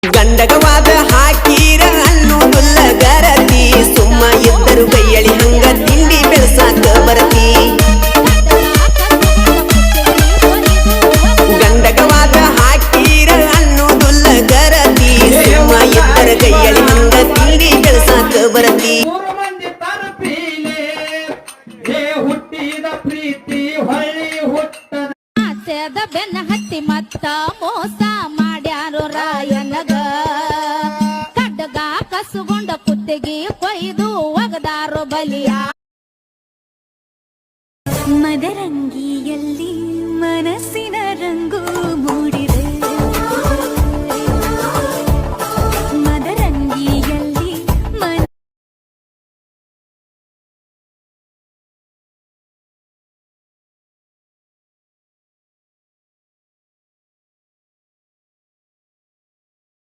ಗಂಡಗವಾದ ಹಾಕೀರ ಅನ್ನೋದುಲ್ಲ ಗರತಿ ಸುಮ್ಮ ಇದ್ದರು ಕೈಯಳಿ ಹಂಗ ತಿಂಡಿ ಬೆಳಸಾಕ ಬರತಿ ಗಂಡಗವಾದ ಹಾಕೀರ ಅನ್ನೋದುಲ್ಲ ಗರತಿ ಸುಮ್ಮ ಇದ್ದರು ಕೈಯಳಿ ಹಂಗ ತಿಂಡಿ ಬೆಳಸಾಕ ಬರತಿ ಬೆನ್ನ ಹತ್ತಿ ಮತ್ತ ಮೋಸ ಮಾಡ್ಯಾರು ರಾಯನಗ ಕಡ್ಡಗ ಕಸುಗೊಂಡ ಕುತ್ತಿಗೆ ಕೊಯ್ದು ಒಗದಾರು ಬಲಿಯ ಮದರಂಗಿಯಲ್ಲಿ ಮನಸ್ಸಿನ ರಂಗು ಮೂಡಿ